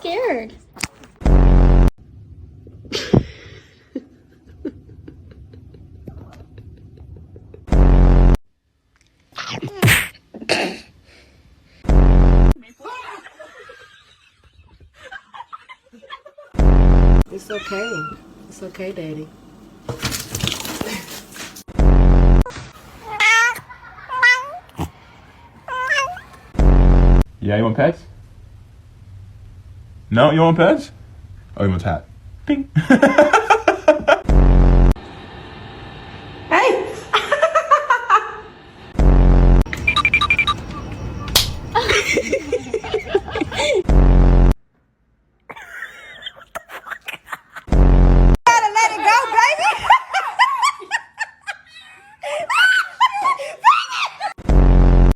scared. It's okay. It's okay, Daddy. Yeah, you want pets? No, you want pets? Oh, you want a hat? Ping.